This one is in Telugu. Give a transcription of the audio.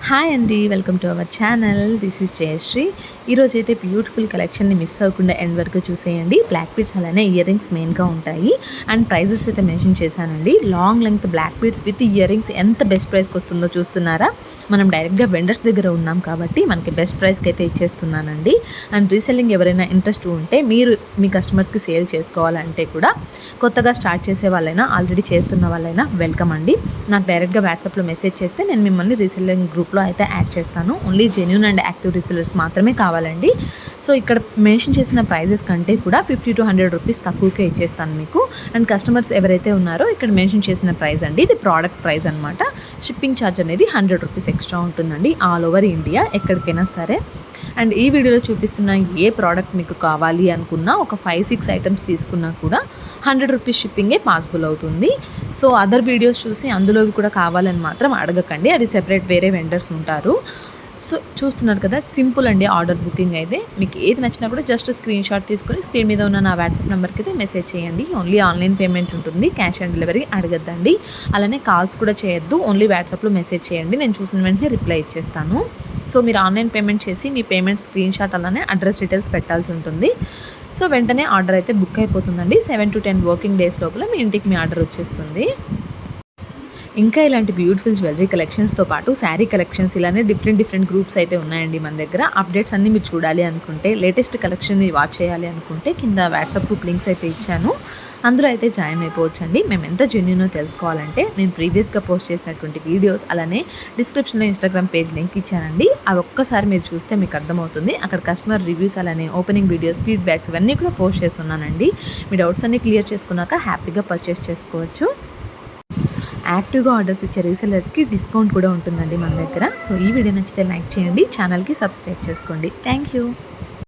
హాయ్ అండి, welcome to our channel. This is Jayashree. ఈరోజు అయితే బ్యూటిఫుల్ కలెక్షన్ని మిస్ అవ్వకుండా ఎండ్ వరకు చూసేయండి. బ్లాక్ బీడ్స్ అలానే ఇయర్ రింగ్స్ మెయిన్గా ఉంటాయి. అండ్ ప్రైజెస్ అయితే మెన్షన్ చేశానండి. Long length black beads with earrings ఎంత బెస్ట్ ప్రైస్కి వస్తుందో చూస్తున్నారా? మనం డైరెక్ట్గా వెండర్స్ దగ్గర ఉన్నాం కాబట్టి మనకి బెస్ట్ ప్రైస్కి అయితే ఇచ్చేస్తున్నానండి. అండ్ రీసెల్లింగ్ ఎవరైనా ఇంట్రెస్ట్ ఉంటే మీరు మీ కస్టమర్స్కి సేల్ చేసుకోవాలంటే కూడా కొత్తగా స్టార్ట్ చేసే వాళ్ళైనా ఆల్రెడీ చేస్తున్న వాళ్ళైనా వెల్కమ్ అండి. నాకు డైరెక్ట్గా వాట్సాప్లో మెసేజ్ చేస్తే నేను మిమ్మల్ని రీసెల్లింగ్ గ్రూప్లో అయితే యాడ్ చేస్తాను. Only genuine and active resellers మాత్రమే కావాలండి. సో ఇక్కడ మెన్షన్ చేసిన ప్రైజెస్ కంటే కూడా 50 to 100 రూపీస్ తక్కువకే ఇచ్చేస్తాను మీకు. అండ్ కస్టమర్స్ ఎవరైతే ఉన్నారో ఇక్కడ మెన్షన్ చేసిన ప్రైస్ అండి, ఇది ప్రోడక్ట్ ప్రైస్ అనమాట. షిప్పింగ్ ఛార్జ్ అనేది 100 రూపీస్ ఎక్స్ట్రా ఉంటుందండి ఆల్ ఓవర్ ఇండియా ఎక్కడికైనా సరే. అండ్ ఈ వీడియోలో చూపిస్తున్న ఏ ప్రోడక్ట్ మీకు కావాలి అనుకున్నా ఒక 5-6 ఐటమ్స్ తీసుకున్నా కూడా 100 రూపీస్ షిప్పింగే పాసిబుల్ అవుతుంది. సో అదర్ వీడియోస్ చూసి అందులోవి కూడా కావాలని మాత్రం అడగకండి, అది సెపరేట్ వేరే వెండర్స్ ఉంటారు. సో చూస్తున్నారు కదా, సింపుల్ అండి ఆర్డర్ బుకింగ్ అయితే. మీకు ఏది నచ్చినా కూడా జస్ట్ స్క్రీన్ షాట్ తీసుకొని స్క్రీన్ మీద ఉన్న నా వాట్సాప్ నెంబర్కి అయితే మెసేజ్ చేయండి. ఓన్లీ ఆన్లైన్ పేమెంట్ ఉంటుంది, క్యాష్ ఆన్ డెలివరీ అడగద్దండి. అలానే కాల్స్ కూడా చేయొద్దు, ఓన్లీ వాట్సాప్లో మెసేజ్ చేయండి, నేను చూసిన వెంటనే రిప్లై ఇచ్చేస్తాను. సో మీరు ఆన్లైన్ పేమెంట్ చేసి మీ పేమెంట్ స్క్రీన్ షాట్ అలానే అడ్రస్ డీటెయిల్స్ పెట్టాల్సి ఉంటుంది. సో వెంటనే ఆర్డర్ అయితే బుక్ అయిపోతుందండి. 7 to 10 వర్కింగ్ డేస్ లోపల మీ ఇంటికి మీ ఆర్డర్ వచ్చేస్తుంది. ఇంకా ఇలాంటి బ్యూటిఫుల్ జ్యువెలరీ కలెక్షన్స్తో పాటు శారీ కలెక్షన్స్ ఇలానే డిఫరెంట్ గ్రూప్స్ అయితే ఉన్నాయండి మన దగ్గర. అప్డేట్స్ అన్నీ మీరు చూడాలి అనుకుంటే, లేటెస్ట్ కలెక్షన్ని వాచ్ చేయాలి అనుకుంటే కింద వాట్సాప్ గ్రూప్ లింక్స్ అయితే ఇచ్చాను, అందులో అయితే జాయిన్ అయిపోవచ్చండి. మేము ఎంత జెన్యూనో తెలుసుకోవాలంటే నేను ప్రీవియస్గా పోస్ట్ చేసినటువంటి వీడియోస్ అలానే డిస్క్రిప్షన్లో ఇన్స్టాగ్రామ్ పేజ్ లింక్ ఇచ్చానండి. అవి ఒక్కసారి మీరు చూస్తే మీకు అర్థమవుతుంది. అక్కడ కస్టమర్ రివ్యూస్ అలానే ఓపెనింగ్ వీడియోస్, ఫీడ్బ్యాక్స్ ఇవన్నీ కూడా పోస్ట్ చేస్తున్నానండి. మీ డౌట్స్ అన్నీ క్లియర్ చేసుకున్నాక హ్యాపీగా పర్చేస్ చేసుకోవచ్చు. యాక్టివ్గా ఆర్డర్స్ ఇచ్చే రీసెలర్స్కి డిస్కౌంట్ కూడా ఉంటుందండి మన దగ్గర. సో ఈ వీడియో నచ్చితే లైక్ చేయండి, ఛానల్కి సబ్స్క్రైబ్ చేసుకోండి. Thank you.